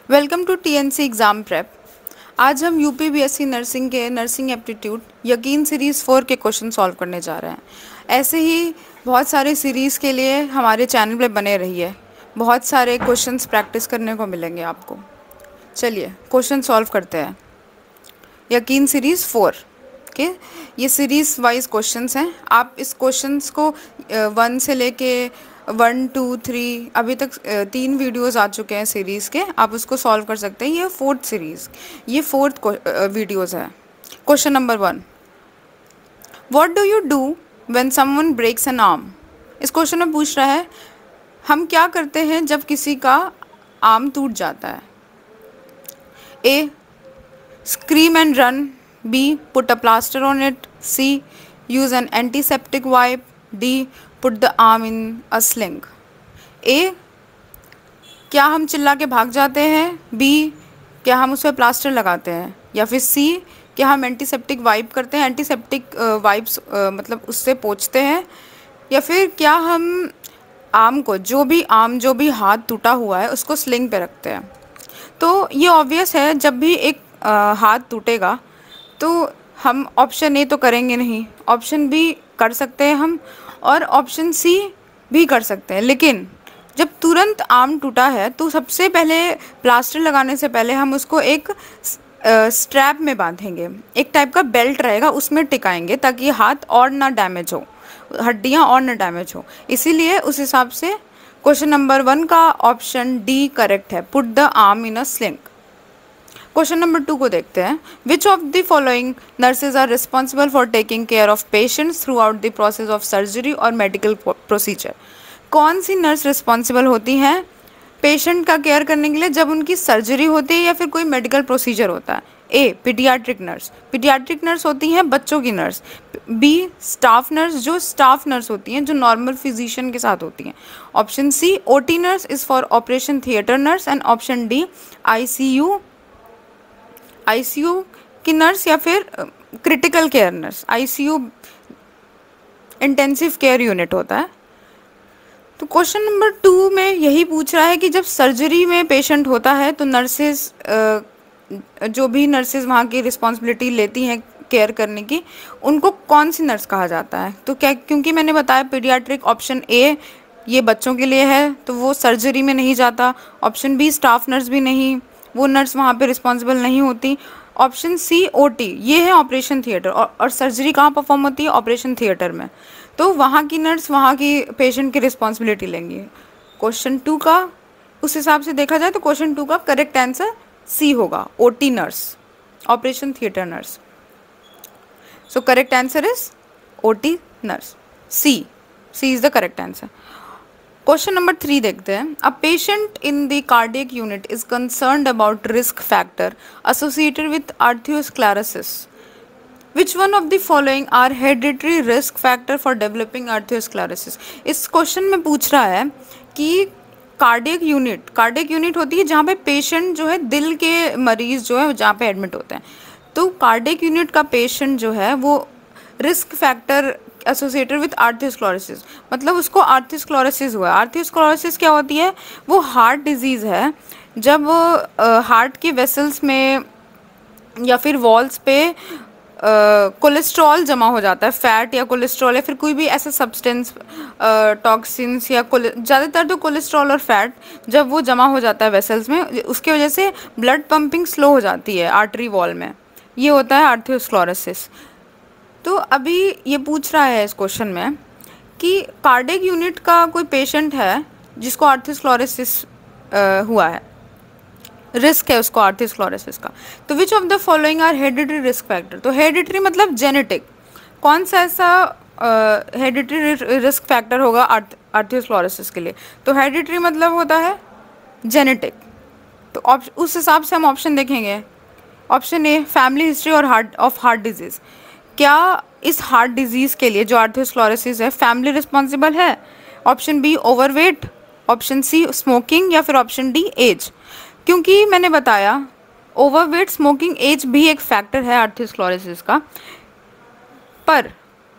Welcome to TNC exam prep. आज हम UP BSc nursing के नर्सिंग एप्टीट्यूड यकीन सीरीज़ 4 के क्वेश्चन सॉल्व करने जा रहे हैं। ऐसे ही बहुत सारे सीरीज़ के लिए हमारे चैनल पे बने रहिए, बहुत सारे क्वेश्चंस प्रैक्टिस करने को मिलेंगे आपको। चलिए क्वेश्चन सॉल्व करते हैं। यकीन सीरीज़ 4 के ये सीरीज़ वाइज क्वेश्चंस हैं। आप इस क्वेश्चंस को 1 से लेके 1, 2, 3 अभी तक 3 वीडियोज़ आ चुके हैं सीरीज़ के, आप उसको सॉल्व कर सकते हैं। ये 4th सीरीज़, ये 4th वीडियोज़ है। Question number 1, what do you do when someone breaks an arm. इस क्वेश्चन में पूछ रहा है हम क्या करते हैं जब किसी का आर्म टूट जाता है। ए, scream and run. B, put a plaster on it. C, use an antiseptic wipe. D, put the arm in a sling. A, क्या हम चिल्ला के भाग जाते हैं। B, क्या हम उस पर प्लास्टर लगाते हैं। या फिर C, क्या हम एंटीसेप्टिक वाइप करते हैं। एंटीसेप्टिक वाइप्स मतलब उससे पोंछते हैं। या फिर क्या हम आर्म को जो भी हाथ टूटा हुआ है उसको स्लिंग पे रखते हैं। तो ये ऑब्वियस है, जब भी एक हाथ टूटेगा तो हम ऑप्शन ए तो करेंगे नहीं, ऑप्शन बी कर सकते हैं हम, और ऑप्शन सी भी कर सकते हैं। लेकिन जब तुरंत आर्म टूटा है तो सबसे पहले प्लास्टर लगाने से पहले हम उसको एक स्ट्रैप में बांधेंगे, एक टाइप का बेल्ट रहेगा उसमें टिकाएंगे ताकि हाथ और ना डैमेज हो, हड्डियाँ और ना डैमेज हो। इसीलिए उस हिसाब से क्वेश्चन नंबर 1 का ऑप्शन डी करेक्ट है, put the arm in a sling. Question number 2 को देखते हैं। Which of the following nurses are responsible for taking care of patients throughout the process of surgery और medical procedure. कौन सी nurse responsible होती हैं patient का care करने के लिए जब उनकी सर्जरी होती है या फिर कोई मेडिकल प्रोसीजर होता है। A, paediatric nurse. Paediatric nurse होती हैं बच्चों की नर्स। बी, स्टाफ नर्स, जो स्टाफ नर्स होती हैं जो नॉर्मल फिजिशियन के साथ होती हैं। Option C, OT nurse is for operation theatre nurse. And option D, ICU की नर्स या फिर critical care nurse. ICU intensive care unit होता है। तो क्वेश्चन नंबर 2 में यही पूछ रहा है कि जब सर्जरी में पेशेंट होता है तो नर्सेज जो भी नर्सेज वहाँ की रिस्पॉन्सिबिलिटी लेती हैं केयर करने की, उनको कौन सी नर्स कहा जाता है। तो क्या, क्योंकि मैंने बताया पीडियाट्रिक ऑप्शन ए ये बच्चों के लिए है तो वो सर्जरी में नहीं जाता। ऑप्शन बी, स्टाफ नर्स भी नहीं, वो नर्स वहाँ पे रिस्पॉन्सिबल नहीं होती। ऑप्शन सी, ओटी, ये है ऑपरेशन थिएटर, और सर्जरी कहाँ परफॉर्म होती है, ऑपरेशन थिएटर में, तो वहाँ की नर्स वहाँ की पेशेंट की रिस्पॉन्सिबिलिटी लेंगी। क्वेश्चन 2 का उस हिसाब से देखा जाए तो क्वेश्चन 2 का करेक्ट आंसर सी होगा, OT nurse, operation theatre nurse. So correct answer is OT nurse, C is the correct answer. Question number 3 देखते हैं। A patient in the cardiac unit is concerned about risk factor associated with atherosclerosis. Which one of the following are hereditary risk factor for developing atherosclerosis. इस question में पूछ रहा है कि cardiac unit होती है जहाँ पे पेशेंट जो है, दिल के मरीज जो है जहाँ पे एडमिट होते हैं, तो कार्डियक यूनिट का पेशेंट जो है वो रिस्क फैक्टर एसोसिएटेड विथ आर्थ्रोस्क्लेरोसिस, मतलब उसको आर्थ्रोस्क्लेरोसिस हुआ है। आर्थ्रोस्क्लेरोसिस क्या होती है, वो हार्ट डिजीज़ है। जब हार्ट के वेसल्स में या फिर वॉल्स पे कोलेस्ट्रॉल जमा हो जाता है, फैट या कोलेस्ट्रॉल या फिर कोई भी ऐसा सब्सटेंस, टॉक्सिन्स या ज़्यादातर तो कोलेस्ट्रॉल और फैट, जब वो जमा हो जाता है वेसल्स में, उसकी वजह से ब्लड पंपिंग स्लो हो जाती है आर्टरी वॉल में, ये होता है आर्थ्रोस्क्लेरोसिस। तो अभी ये पूछ रहा है इस क्वेश्चन में कि कार्डियक यूनिट का कोई पेशेंट है जिसको आर्थ्रोस्क्लेरोसिस हुआ है, रिस्क है उसको आर्थ्रोस्क्लेरोसिस का, तो which of the following are hereditary risk factor. तो हेरिडिटरी मतलब जेनेटिक, कौन सा ऐसा हेरिडिटरी रिस्क फैक्टर होगा आर्थ्रोस्क्लेरोसिस के लिए। तो हेरिडिटरी मतलब होता है जेनेटिक, तो उस हिसाब से हम ऑप्शन देखेंगे। ऑप्शन ए, फैमिली हिस्ट्री और हार्ट डिजीज़। क्या इस हार्ट डिजीज़ के लिए जो आर्थ्रोस्क्लेरोसिस है फैमिली रिस्पॉन्सिबल है। Option B, overweight. Option C, smoking. या फिर ऑप्शन डी, एज। क्योंकि मैंने बताया ओवरवेट, स्मोकिंग, एज भी एक फैक्टर है आर्थ्रोस्क्लेरोसिस का, पर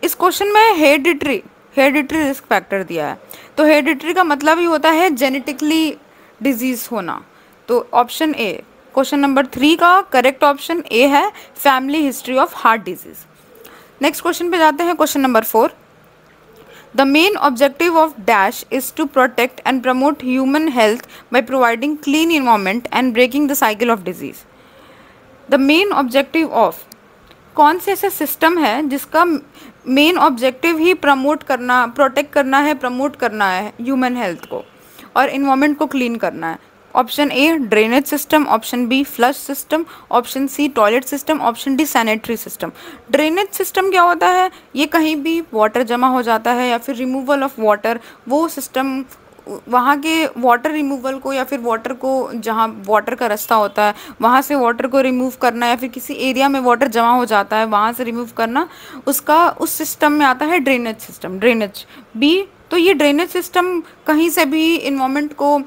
इस क्वेश्चन में हेरिडिटरी रिस्क फैक्टर दिया है। तो हेरिडिटरी का मतलब ही होता है जेनेटिकली डिजीज़ होना। तो ऑप्शन ए, क्वेश्चन नंबर 3 का करेक्ट ऑप्शन ए है, family history of heart disease. Next question पे जाते हैं, question number 4। The main objective of DASH is to protect and promote human health by providing clean environment and breaking the cycle of disease. The main objective of, कौन से ऐसा system है जिसका main objective ही promote करना, protect करना है, promote करना है ह्यूमन हेल्थ को और इन्वायरमेंट को क्लीन करना है? Option A drainage system, option B flush system, option C toilet system, option D sanitary system. Drainage system क्या होता है? ये कहीं भी वाटर जमा हो जाता है या फिर रिमूवल ऑफ वाटर, वो सिस्टम वहाँ के वाटर रिमूवल को या फिर वाटर को, जहाँ वाटर का रास्ता होता है वहाँ से वाटर को रिमूव करना, या फिर किसी एरिया में वाटर जमा हो जाता है वहाँ से रिमूव करना, उसका उस सिस्टम में आता है ड्रेनेज सिस्टम, ड्रेनेज बी। तो ये ड्रेनेज सिस्टम कहीं से भी इन्वायरमेंट को,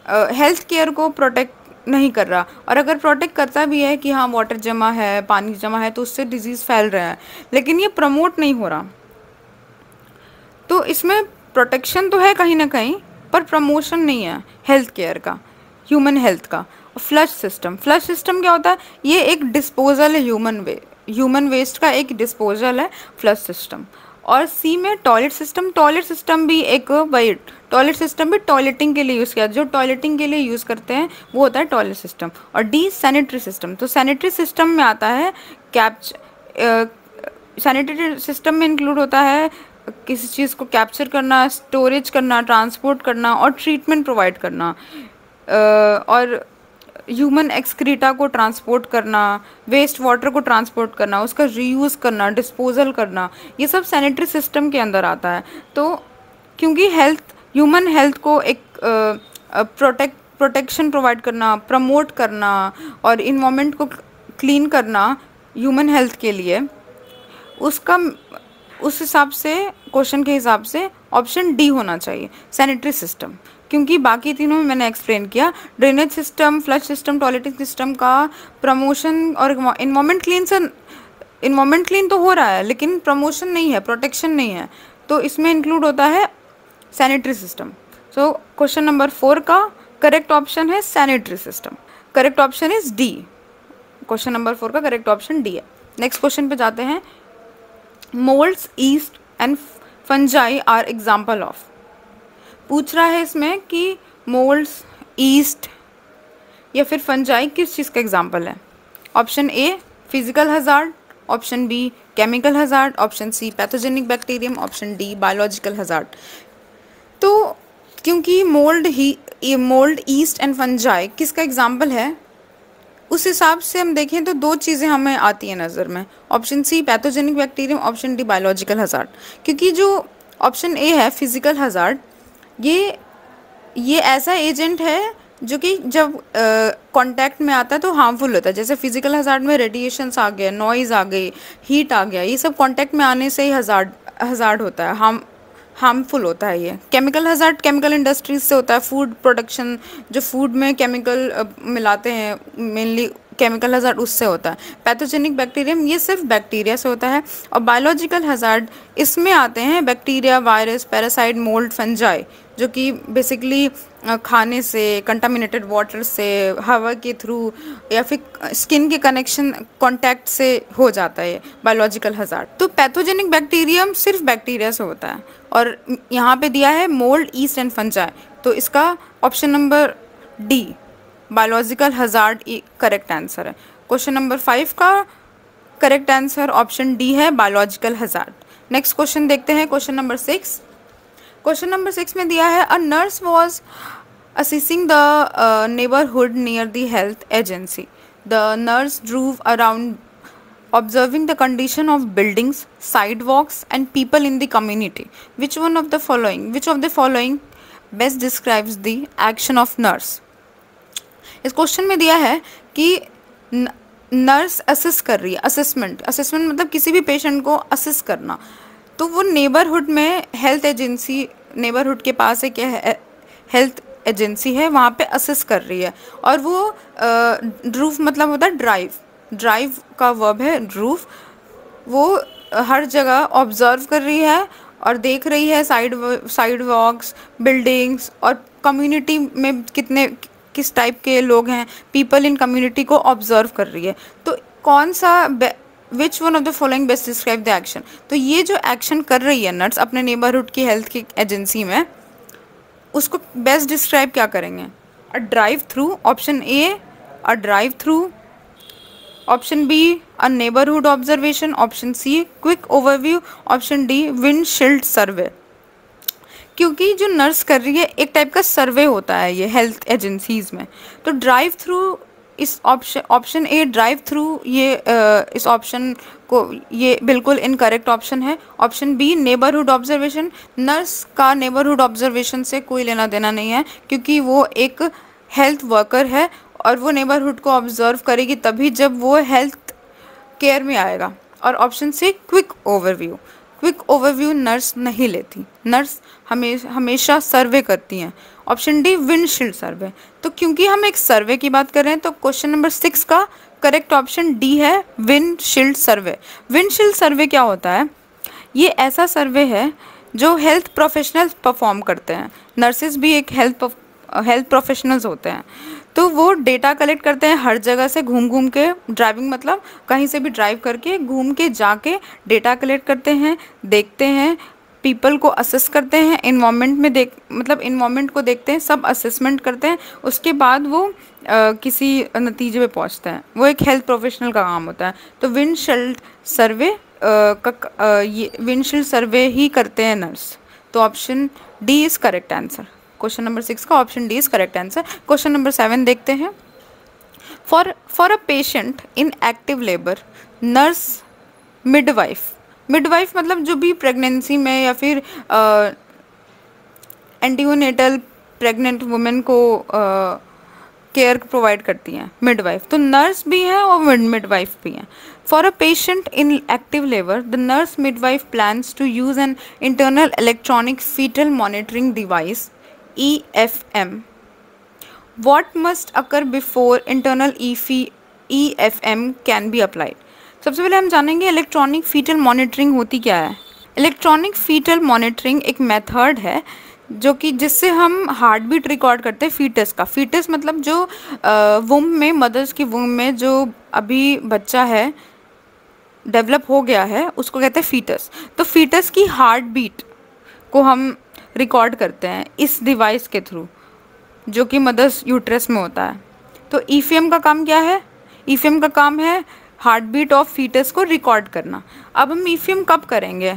हेल्थ केयर को प्रोटेक्ट नहीं कर रहा, और अगर प्रोटेक्ट करता भी है कि हाँ वाटर जमा है, पानी जमा है, तो उससे डिजीज़ फैल रहा है, लेकिन ये प्रमोट नहीं हो रहा। तो इसमें प्रोटेक्शन तो है कहीं ना कहीं, पर प्रमोशन नहीं है हेल्थ केयर का, ह्यूमन हेल्थ का। फ्लश सिस्टम, फ्लश सिस्टम क्या होता है? ये एक डिस्पोजल है, ह्यूमन वेस्ट का एक डिस्पोजल है फ्लश सिस्टम। और सी में टॉयलेट सिस्टम, टॉयलेट सिस्टम भी एक, वही टॉयलेट सिस्टम भी टॉयलेटिंग के लिए यूज़ किया, जो टॉयलेटिंग के लिए यूज़ करते हैं वो होता है टॉयलेट सिस्टम। और डी सैनिटरी सिस्टम, तो सैनिटरी सिस्टम में आता है सैनिटरी सिस्टम में इंक्लूड होता है किसी चीज़ को कैप्चर करना, स्टोरेज करना, ट्रांसपोर्ट करना और ट्रीटमेंट प्रोवाइड करना, और ह्यूमन एक्सक्रीटा को ट्रांसपोर्ट करना, वेस्ट वाटर को ट्रांसपोर्ट करना, उसका रीयूज़ करना, डिस्पोजल करना, ये सब सैनिटरी सिस्टम के अंदर आता है। तो क्योंकि ह्यूमन हेल्थ को एक प्रोटेक्शन प्रोवाइड करना, प्रमोट करना और इन्वायरमेंट को क्लीन करना ह्यूमन हेल्थ के लिए, उस हिसाब से, क्वेश्चन के हिसाब से ऑप्शन डी होना चाहिए, सैनिटरी सिस्टम। क्योंकि बाकी तीनों में मैंने एक्सप्लेन किया, drainage system, flush system, toileting system का प्रमोशन और इन्वायरमेंट क्लीन तो हो रहा है, लेकिन प्रमोशन नहीं है, प्रोटेक्शन नहीं है, तो इसमें इंक्लूड होता है sanitary system. So question number 4 का करेक्ट ऑप्शन है sanitary system, correct option is D. Question number 4 का करेक्ट ऑप्शन डी है। नेक्स्ट क्वेश्चन पे जाते हैं। Moulds, yeast and fungi are example of, पूछ रहा है इसमें कि मोल्ड्स, ईस्ट या फिर फंजाई किस चीज़ का एग्जाम्पल है? Option A physical hazard, option B chemical hazard, option C pathogenic bacterium, option D biological hazard. तो क्योंकि मोल्ड, ईस्ट एंड फंजाई किसका एग्जाम्पल है, उस हिसाब से हम देखें तो दो चीज़ें हमें आती हैं नज़र में, option C pathogenic bacterium, option D biological hazard. क्योंकि जो ऑप्शन ए है फिजिकल हजार्ड, ये ऐसा एजेंट है जो कि जब कांटेक्ट में आता है तो हार्मफुल होता है। जैसे फिजिकल हजार्ड में रेडिएशंस आ गए, नॉइज़ आ गई, हीट आ गया, ये सब कांटेक्ट में आने से ही हजार्ड होता है, हार्मफुल होता है। ये केमिकल हजार्ड केमिकल इंडस्ट्रीज से होता है, फूड प्रोडक्शन, जो फूड में केमिकल मिलाते हैं मेनली, केमिकल हजार्ड उससे होता है। पैथोजेनिक बैक्टीरियम ये सिर्फ बैक्टीरिया से होता है। और बायोलॉजिकल हजार्ड इसमें आते हैं bacteria, virus, parasite, mould, fungi, जो कि बेसिकली खाने से, कंटामिनेटेड वाटर से, हवा के थ्रू या फिर स्किन के कनेक्शन, कांटेक्ट से हो जाता है बायोलॉजिकल हजार्ड। तो पैथोजेनिक बैक्टीरियम सिर्फ बैक्टीरिया से होता है, और यहाँ पे दिया है मोल्ड, ईस्ट एंड फंजाई, तो इसका option number D biological hazard correct answer है। क्वेश्चन नंबर 5 का करेक्ट आंसर ऑप्शन डी है, बायोलॉजिकल हजार्ड। नेक्स्ट क्वेश्चन देखते हैं, क्वेश्चन नंबर 6। क्वेश्चन नंबर 6 में दिया है a nurse was assisting the neighbourhood near the health agency. The nurse drove around observing the condition of buildings, sidewalks and people in the community. Which of the following best describes the action of nurse? इस question में दिया है कि nurse assist कर रही है, assessment मतलब किसी भी पेशेंट को असिस्ट करना, तो वो नेबरहुड में हेल्थ एजेंसी, नेबरहुड के पास एक हेल्थ एजेंसी है, वहाँ पे असिस्ट कर रही है। और वो ड्रूव मतलब होता है ड्राइव का वर्ब है ड्रूव। वो हर जगह ऑब्जर्व कर रही है और देख रही है साइड वॉक्स, बिल्डिंग्स और कम्युनिटी में कितने किस टाइप के लोग हैं, पीपल इन कम्युनिटी को ऑब्जर्व कर रही है। तो कौन सा विच one of the following best describe the action. तो ये जो एक्शन कर रही है नर्स अपने नेबरहुड की हेल्थ की एजेंसी में, उसको बेस्ट डिस्क्राइब क्या करेंगे? A drive through, option A a drive through, option B a neighbourhood observation, option C quick overview, option D windshield survey. क्योंकि जो नर्स कर रही है एक टाइप का सर्वे होता है ये हेल्थ एजेंसीज में, तो ड्राइव थ्रू इस ऑप्शन ए ड्राइव थ्रू ये इस ऑप्शन को ये बिल्कुल इनकरेक्ट ऑप्शन है। Option B neighbourhood observation, nurse का नेबरहुड ऑब्जर्वेशन से कोई लेना देना नहीं है, क्योंकि वो एक हेल्थ वर्कर है और वो नेबरहुड को ऑब्जर्व करेगी तभी जब वो हेल्थ केयर में आएगा। और option C quick overview, quick overview nurse नहीं लेती, नर्स हमेशा सर्वे करती हैं। Option D windshield survey. तो क्योंकि हम एक सर्वे की बात कर रहे हैं तो क्वेश्चन नंबर 6 का करेक्ट ऑप्शन डी है विंडशील्ड सर्वे। विंडशील्ड सर्वे क्या होता है? ये ऐसा सर्वे है जो हेल्थ प्रोफेशनल्स परफॉर्म करते हैं, नर्सेज भी एक हेल्थ प्रोफेशनल्स होते हैं, तो वो डेटा कलेक्ट करते हैं हर जगह से घूम घूम के, ड्राइविंग मतलब कहीं से भी ड्राइव करके घूम के जाके डेटा कलेक्ट करते हैं, देखते हैं, पीपल को असेस करते हैं, इन्वायरमेंट में मतलब इन्वायरमेंट को देखते हैं, सब असेसमेंट करते हैं, उसके बाद वो किसी नतीजे पे पहुंचते हैं। वो एक हेल्थ प्रोफेशनल का काम होता है। तो विंडशील्ड सर्वे ये विंडशील्ड सर्वे ही करते हैं नर्स। तो option D is correct answer. Question number 6 का option D is correct answer. Question number 7 देखते हैं। For a patient in active labour, nurse midwife, midwife मतलब जो भी प्रेगनेंसी में या फिर एंटीनेटल प्रेग्नेंट वुमेन को केयर प्रोवाइड करती हैं, मिडवाइफ। तो नर्स भी हैं और मिडवाइफ भी हैं। For a patient in active labour, the nurse midwife plans to use an internal electronic fetal monitoring device EFM. What must occur before internal EFM can be applied? सबसे पहले हम जानेंगे इलेक्ट्रॉनिक फीटल मॉनिटरिंग होती क्या है। Electronic fetal monitoring एक method है जो कि जिससे हम हार्ट बीट रिकॉर्ड करते हैं फीटस का। फीटस मतलब जो वुम में, मदर्स की वुम में जो अभी बच्चा है, डेवलप हो गया है, उसको कहते हैं फीटस। तो फीटस की हार्ट बीट को हम रिकॉर्ड करते हैं इस डिवाइस के थ्रू जो कि मदर्स यूट्रस में होता है। तो EFM का काम क्या है? EFM का काम है हार्ट बीट ऑफ फीटस को रिकॉर्ड करना। अब हम EFM कब करेंगे?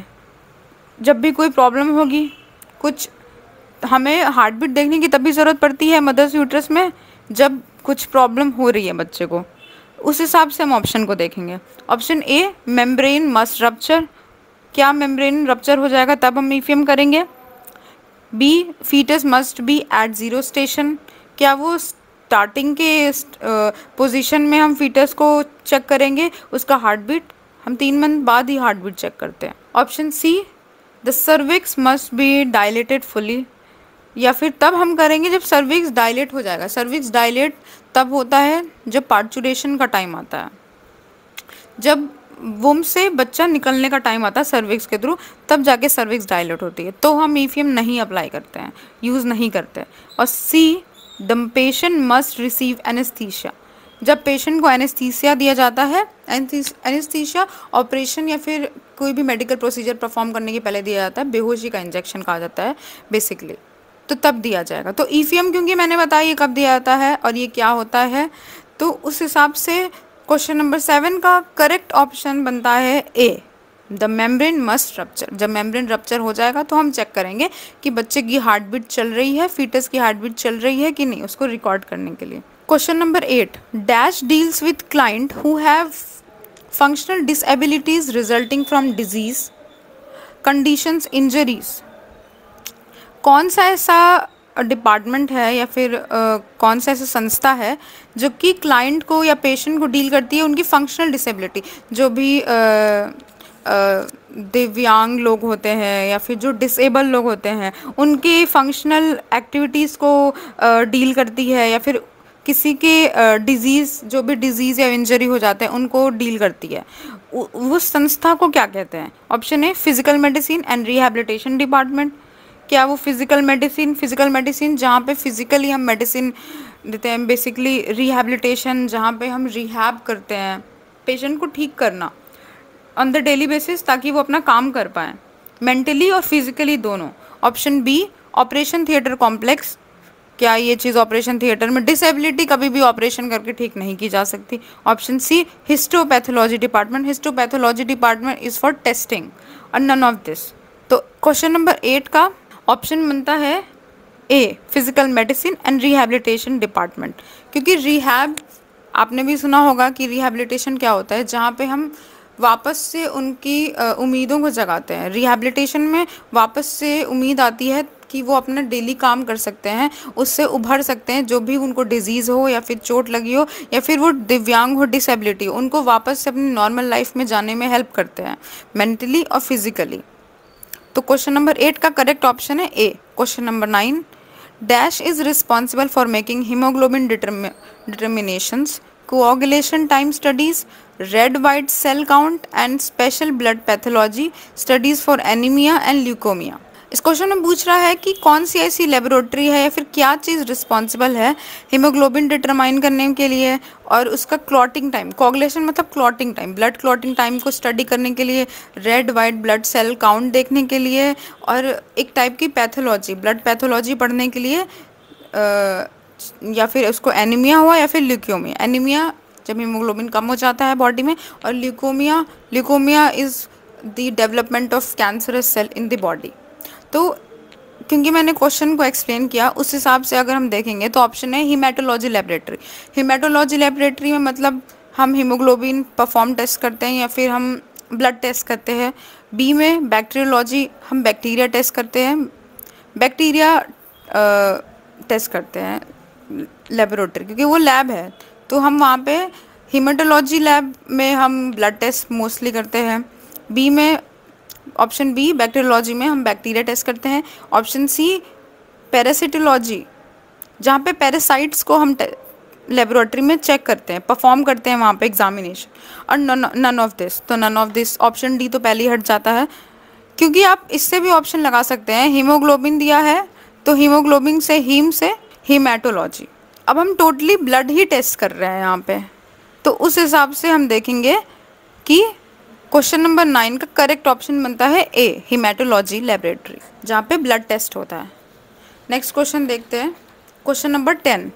जब भी कोई प्रॉब्लम होगी, कुछ हमें हार्ट बीट देखने की तभी ज़रूरत पड़ती है मदर्स यूट्रस में जब कुछ प्रॉब्लम हो रही है बच्चे को, उस हिसाब से हम ऑप्शन को देखेंगे। Option A membrane must rupture, क्या मेम्ब्रेन रप्चर हो जाएगा तब हम EFM करेंगे। B fetus must be at zero station, क्या वो स्टार्टिंग के पोजीशन में हम फीटस को चेक करेंगे, उसका हार्ट बीट हम 3 मंथ बाद ही हार्ट बीट चेक करते हैं। Option see the cervix must be dilated fully, या फिर तब हम करेंगे जब सर्विक्स डायलेट हो जाएगा। सर्विक्स डायलेट तब होता है जब पार्चुरेशन का टाइम आता है, जब वुम से बच्चा निकलने का टाइम आता है सर्विक्स के थ्रू, तब जाके सर्विक्स डायलेट होती है। तो हम EFM नहीं अप्लाई करते हैं, यूज़ नहीं करते। और see the patient must receive anaesthesia, जब पेशेंट को एनेस्थीसिया दिया जाता है, एनेस्थीसिया ऑपरेशन या फिर कोई भी मेडिकल प्रोसीजर परफॉर्म करने के पहले दिया जाता है, बेहोशी का इंजेक्शन कहा जाता है बेसिकली, तो तब दिया जाएगा। तो EFM क्योंकि मैंने बताया ये कब दिया जाता है और ये क्या होता है, तो उस हिसाब से क्वेश्चन नंबर 7 का करेक्ट ऑप्शन बनता है ए द मेम्ब्रेन मस्ट रप्चर। जब मेम्ब्रेन रप्चर हो जाएगा तो हम चेक करेंगे कि बच्चे की हार्ट बीट चल रही है, फीटस की हार्ट बीट चल रही है कि नहीं, उसको रिकॉर्ड करने के लिए। Question number 8 dash deals with client who have functional disabilities resulting from disease conditions injuries. कौन सा ऐसा डिपार्टमेंट है या फिर कौन सा ऐसा संस्था है जो कि क्लाइंट को या पेशेंट को डील करती है उनकी फंक्शनल डिसेबिलिटी, जो भी दिव्यांग लोग होते हैं या फिर जो डिसेबल लोग होते हैं उनके फंक्शनल एक्टिविटीज़ को डील करती है, या फिर किसी के डिजीज़, जो भी डिजीज़ या इंजरी हो जाते हैं उनको डील करती है, उस संस्था को क्या कहते हैं? Option A physical medicine and rehabilitation department, क्या वो फिजिकल मेडिसिन जहाँ पे फिजिकली हम मेडिसिन देते हैं, बेसिकली रिहैबिलिटेशन जहाँ पे हम रिहैब करते हैं, पेशेंट को ठीक करना ऑन द डेली बेसिस ताकि वो अपना काम कर पाएँ, मेंटली और फिजिकली दोनों। Option B operation theatre complex, क्या ये चीज़ ऑपरेशन थिएटर में, डिसेबिलिटी कभी भी ऑपरेशन करके ठीक नहीं की जा सकती। Option C histopathology department is for testing और नन ऑफ दिस। तो क्वेश्चन नंबर 8 का ऑप्शन बनता है A physical medicine and rehabilitation department, क्योंकि रिहैब आपने भी सुना होगा कि रिहैबिलिटेशन क्या होता है, जहाँ पे हम वापस से उनकी उम्मीदों को जगाते हैं। रिहैबिलिटेशन में वापस से उम्मीद आती है कि वो अपना डेली काम कर सकते हैं, उससे उभर सकते हैं, जो भी उनको डिजीज़ हो या फिर चोट लगी हो या फिर वो दिव्यांग हो, डिसेबिलिटी हो, उनको वापस से अपनी नॉर्मल लाइफ में जाने में हेल्प करते हैं मेंटली और फिजिकली। तो क्वेश्चन नंबर 8 का करेक्ट ऑप्शन है A. Question number 9 dash is responsible for making haemoglobin determinations, coagulation time studies, red white cell count and special blood pathology studies for anaemia and leukaemia. इस question में पूछ रहा है कि कौन सी ऐसी लेबोरेटरी है या फिर क्या चीज़ रिस्पॉन्सिबल है हीमोग्लोबिन डिटरमाइन करने के लिए और उसका क्लॉटिंग टाइम, कोआगुलेशन मतलब clotting time, blood clotting time को स्टडी करने के लिए, red white blood cell count देखने के लिए और एक टाइप की पैथोलॉजी, ब्लड पैथोलॉजी पढ़ने के लिए, या फिर उसको एनीमिया हुआ या फिर ल्यूकोमिया। एनीमिया जब हीमोग्लोबिन कम हो जाता है बॉडी में, और leukaemia is the development of cancerous cell in the body. तो क्योंकि मैंने क्वेश्चन को एक्सप्लेन किया उस हिसाब से अगर हम देखेंगे तो ऑप्शन है हीमेटोलॉजी लेबोरेटरी। हीमेटोलॉजी लेबोरेटरी में मतलब हम हीमोग्लोबिन परफॉर्म टेस्ट करते हैं या फिर हम ब्लड टेस्ट करते हैं। बी में बैक्टीरियोलॉजी, हम बैक्टीरिया टेस्ट करते हैं, बैक्टीरिया टेस्ट करते हैं लेबोरेटरी, क्योंकि वो लैब है तो हम वहाँ पे हीमेटोलॉजी लैब में हम ब्लड टेस्ट मोस्टली करते हैं। बी में ऑप्शन बी बैक्टीरियोलॉजी में हम बैक्टीरिया टेस्ट करते हैं। ऑप्शन सी पैरासिटोलॉजी, जहाँ पे पैरासाइट्स को हम लेबोरेटरी में चेक करते हैं, परफॉर्म करते हैं वहाँ पे एग्जामिनेशन, और नन ऑफ दिस। तो none of this option D तो पहले ही हट जाता है, क्योंकि आप इससे भी ऑप्शन लगा सकते हैं। हीमोग्लोबिन दिया है तो हीमोग्लोबिन से हीम से हीमेटोलॉजी। अब हम टोटली ब्लड ही टेस्ट कर रहे हैं यहाँ पे, तो उस हिसाब से हम देखेंगे कि क्वेश्चन नंबर 9 का करेक्ट ऑप्शन बनता है ए हीमेटोलॉजी लेबोरेटरी, जहाँ पे ब्लड टेस्ट होता है। नेक्स्ट क्वेश्चन देखते हैं। Question number 10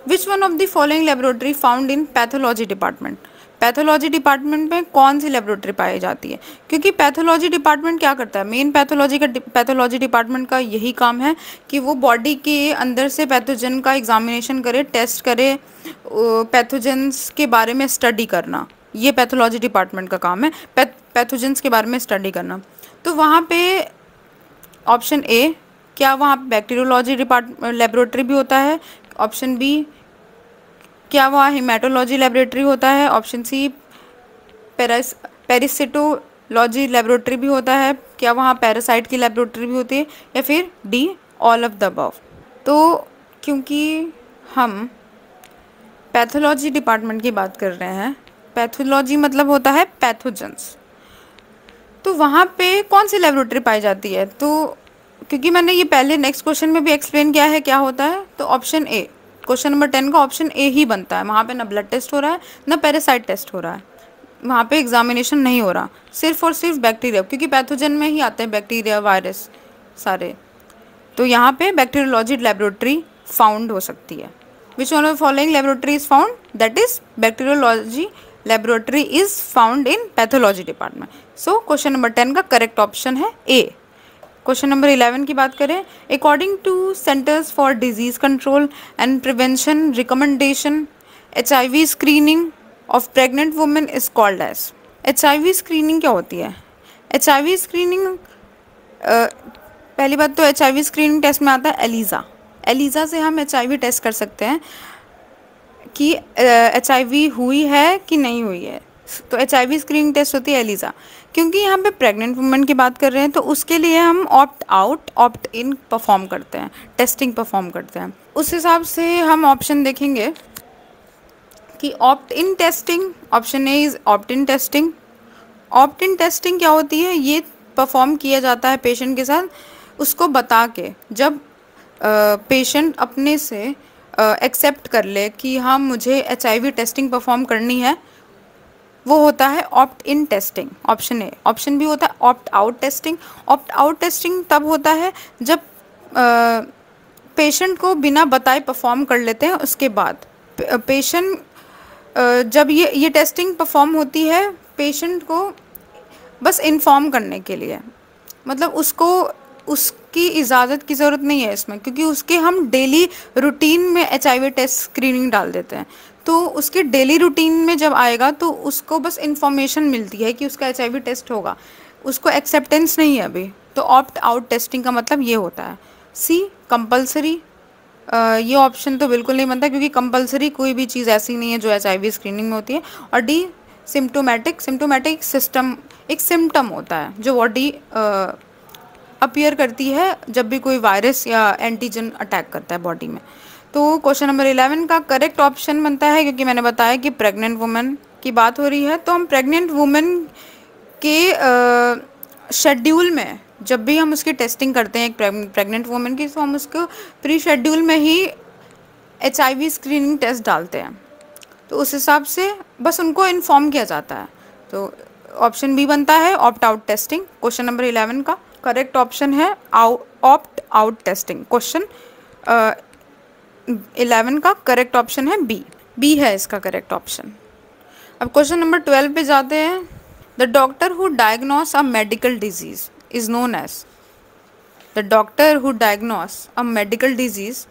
which one of the following laboratory found in pathology department. Pathology department में कौन सी लेबोरेटरी पाई जाती है, क्योंकि पैथोलॉजी डिपार्टमेंट क्या करता है, मेन पैथोलॉजी डिपार्टमेंट का यही काम है कि वो बॉडी के अंदर से पैथोजन का एग्जामिनेशन करे, टेस्ट करे, पैथोजेंस के बारे में स्टडी करना, ये पैथोलॉजी डिपार्टमेंट का काम है, पैथोजेंस के बारे में स्टडी करना। तो वहाँ पे ऑप्शन ए, क्या वहाँ बैक्टीरियोलॉजी लेबोरेटरी भी होता है। ऑप्शन बी, क्या वहाँ हीमेटोलॉजी लेबोरेटरी होता है। ऑप्शन सी पैरासिटोलॉजी लेबोरेटरी भी होता है, क्या वहाँ पैरासाइट की लेबोरेटरी भी होती है, या फिर D all of the above. तो क्योंकि हम पैथोलॉजी डिपार्टमेंट की बात कर रहे हैं, पैथोलॉजी मतलब होता है पैथोजेंस, तो वहाँ पे कौन सी लेबोरेटरी पाई जाती है। तो क्योंकि मैंने ये पहले नेक्स्ट क्वेश्चन में भी एक्सप्लेन किया है क्या होता है, तो ऑप्शन ए, क्वेश्चन नंबर 10 का ऑप्शन ए ही बनता है। वहाँ पे ना ब्लड टेस्ट हो रहा है ना पैरासाइट टेस्ट हो रहा है, वहाँ पे एग्जामिनेशन नहीं हो रहा, सिर्फ और सिर्फ बैक्टीरिया, क्योंकि पैथोजन में ही आते हैं बैक्टीरिया, वायरस सारे। तो यहाँ पे बैक्टीरियोलॉजी लेबोरेटरी फाउंड हो सकती है। विच one of the following laboratory is found, that is bacteriology laboratory is found in pathology department. So question number 10 का करेक्ट ऑप्शन है ए। क्वेश्चन नंबर 11 की बात करें, according to Centers for Disease Control and Prevention recommendation, HIV screening of pregnant women is called as. HIV screening क्या होती है। HIV screening, पहली बात तो HIV स्क्रीनिंग टेस्ट में आता है एलिजा से हम HIV टेस्ट कर सकते हैं कि HIV हुई है कि नहीं हुई है, तो HIV स्क्रीनिंग टेस्ट होती है एलिजा। क्योंकि यहाँ पे प्रेग्नेंट वुमेन की बात कर रहे हैं तो उसके लिए हम ऑप्ट आउट ऑप्ट इन परफॉर्म करते हैं, टेस्टिंग परफॉर्म करते हैं। उस हिसाब से हम ऑप्शन देखेंगे कि opt in testing, option A is opt in testing. Opt in testing क्या होती है, ये परफॉर्म किया जाता है पेशेंट के साथ उसको बता के जब पेशेंट अपने से एक्सेप्ट कर ले कि हाँ मुझे HIV टेस्टिंग परफॉर्म करनी है, वो होता है opt in testing, option A. Option B होता है opt out testing. Opt out testing तब होता है जब पेशेंट को बिना बताए परफॉर्म कर लेते हैं, उसके बाद पेशेंट जब ये टेस्टिंग परफॉर्म होती है पेशेंट को बस इन्फॉर्म करने के लिए, मतलब उसको उसकी इजाज़त की ज़रूरत नहीं है इसमें, क्योंकि उसके हम डेली रूटीन में HIV टेस्ट स्क्रीनिंग डाल देते हैं। तो उसके डेली रूटीन में जब आएगा तो उसको बस इन्फॉर्मेशन मिलती है कि उसका HIV टेस्ट होगा, उसको एक्सेप्टेंस नहीं है अभी। तो ऑप्ट आउट टेस्टिंग का मतलब ये होता है। सी कंपल्सरी, ये ऑप्शन तो बिल्कुल नहीं बनता, क्योंकि कंपल्सरी कोई भी चीज़ ऐसी नहीं है जो HIV स्क्रीनिंग में होती है। और डी सिम्टोमेटिक, सिम्टोमेटिक सिस्टम एक सिम्टम होता है जो बॉडी अपीयर करती है जब भी कोई वायरस या एंटीजन अटैक करता है बॉडी में। तो क्वेश्चन नंबर 11 का करेक्ट ऑप्शन बनता है, क्योंकि मैंने बताया कि प्रेग्नेंट वुमेन की बात हो रही है, तो हम प्रेग्नेंट वुमेन के शेड्यूल में जब भी हम उसकी टेस्टिंग करते हैं एक प्रेग्नेंट वुमेन की, तो हम उसको प्री शेड्यूल में ही HIV स्क्रीनिंग टेस्ट डालते हैं। तो उस हिसाब से बस उनको इन्फॉर्म किया जाता है। तो ऑप्शन बी बनता है opt out testing. Question number 11 का करेक्ट ऑप्शन है ऑप्ट आउट टेस्टिंग। क्वेश्चन 11 का करेक्ट ऑप्शन है बी है इसका करेक्ट ऑप्शन। अब क्वेश्चन नंबर 12 पे जाते हैं। The doctor who diagnose a medical disease is known as, the doctor who diagnose a medical disease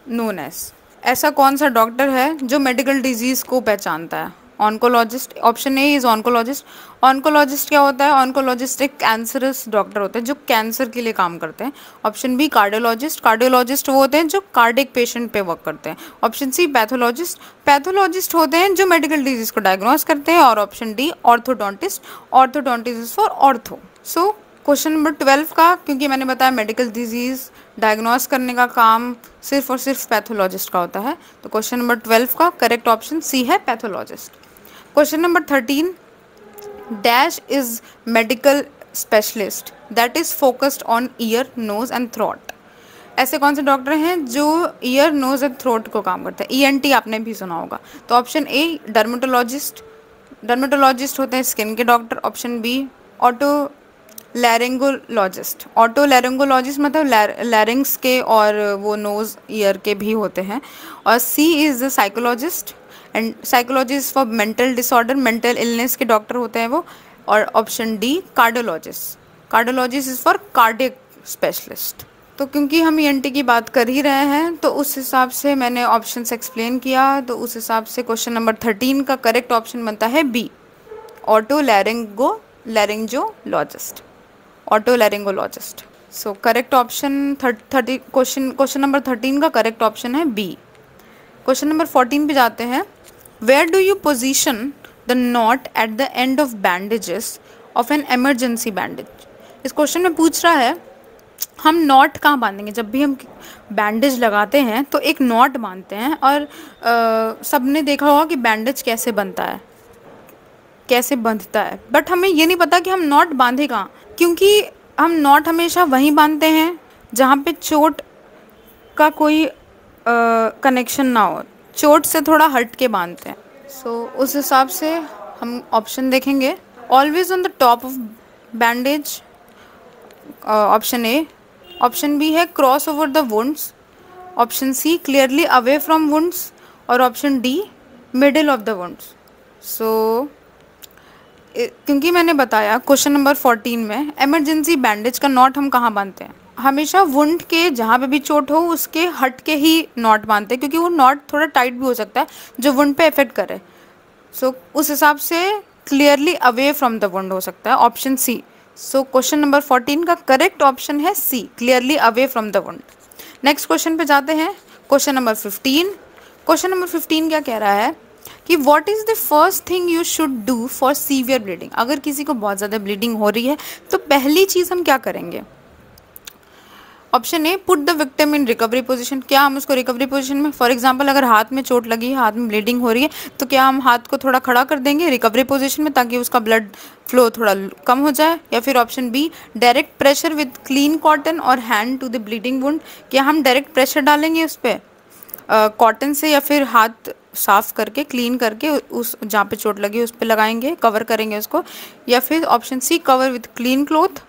known as, ऐसा कौन सा डॉक्टर है जो मेडिकल डिजीज को पहचानता है? Oncologist. Option A is oncologist. Oncologist क्या होता है? ऑन्कोलॉजिस्ट एक कैंसरस डॉक्टर होते हैं जो कैंसर के लिए काम करते हैं। Option B cardiologist. कार्डियोलॉजिस्ट वो होते हैं जो कार्डियक पेशेंट पे वर्क करते हैं। ऑप्शन सी पैथोलॉजिस्ट। पैथोलॉजिस्ट होते हैं जो मेडिकल डिजीज को डायग्नोस करते हैं। और option D orthodontist. Orthodontist is for ortho. So question number 12 का, क्योंकि मैंने बताया मेडिकल डिजीज डायग्नोस करने का काम सिर्फ और सिर्फ पैथोलॉजिस्ट का होता है, तो क्वेश्चन नंबर 12 का करेक्ट ऑप्शन सी है pathologist. Question number 13, dash is medical specialist that is focused on ear, nose and throat. ऐसे कौन से डॉक्टर हैं जो ईयर, नोज एंड थ्रोट को काम करते हैं? ENT आपने भी सुना होगा। तो ऑप्शन ए डर्मेटोलॉजिस्ट। डर्मेटोलॉजिस्ट होते हैं स्किन के doctor. Option B otolaryngologist. Otolaryngologist मतलब लैरिंग्स के और वो नोज ईयर के भी होते हैं। और C is the psychologist, and psychologist for mental disorder, mental illness के डॉक्टर होते हैं वो। और option D cardiologist. Cardiologist is for cardiac specialist. तो क्योंकि हम ENT की बात कर ही रहे हैं तो उस हिसाब से मैंने ऑप्शंस एक्सप्लेन किया, तो उस हिसाब से क्वेश्चन नंबर 13 का करेक्ट ऑप्शन बनता है B otolaryngologist. Otolaryngologist. So correct option question number 13 का करेक्ट ऑप्शन है बी। क्वेश्चन नंबर 14 पे जाते हैं। Where do you position the knot at the end of bandages of an emergency bandage. इस question में पूछ रहा है हम नॉट कहाँ बांधेंगे। जब भी हम बैंडेज लगाते हैं तो एक नॉट बांधते हैं, और सबने देखा होगा कि बैंडेज कैसे बनता है, कैसे बंधता है, बट हमें ये नहीं पता कि हम नॉट बांधे कहाँ, क्योंकि हम नॉट हमेशा वहीं बांधते हैं जहाँ पे चोट का कोई कनेक्शन ना हो, चोट से थोड़ा हट के बांधते हैं। सो उस हिसाब से हम ऑप्शन देखेंगे। Always on the top of bandage, option A. Option B है cross over the wounds. Option C clearly away from wounds. और option D middle of the wounds. So क्योंकि मैंने बताया क्वेश्चन नंबर 14 में इमरजेंसी बैंडेज का not हम कहाँ बांधते हैं, हमेशा वुंड के जहाँ पे भी चोट हो उसके हट के ही नॉट बांधते हैं, क्योंकि वो नॉट थोड़ा टाइट भी हो सकता है जो वुंड पे इफेक्ट करे। सो उस हिसाब से clearly away from the wound हो सकता है, option C. So question number 14 का करेक्ट ऑप्शन है C, clearly away from the wound. Next question पे जाते हैं, क्वेश्चन नंबर 15। क्वेश्चन नंबर 15 क्या कह रहा है कि what is the first thing you should do for severe bleeding. अगर किसी को बहुत ज़्यादा ब्लीडिंग हो रही है तो पहली चीज़ हम क्या करेंगे? Option A, put the victim in recovery position. क्या हम उसको रिकवरी पोजीशन में, फॉर एग्जांपल अगर हाथ में चोट लगी है, हाथ में ब्लीडिंग हो रही है, तो क्या हम हाथ को थोड़ा खड़ा कर देंगे रिकवरी पोजीशन में ताकि उसका ब्लड फ्लो थोड़ा कम हो जाए। या फिर option B, direct pressure with clean cotton और hand to the bleeding wound. क्या हम डायरेक्ट प्रेशर डालेंगे उस पर कॉटन से, या फिर हाथ साफ करके क्लीन करके उस जहाँ पे चोट लगी उस पर लगाएंगे, कवर करेंगे उसको। या फिर option C, cover with clean cloth.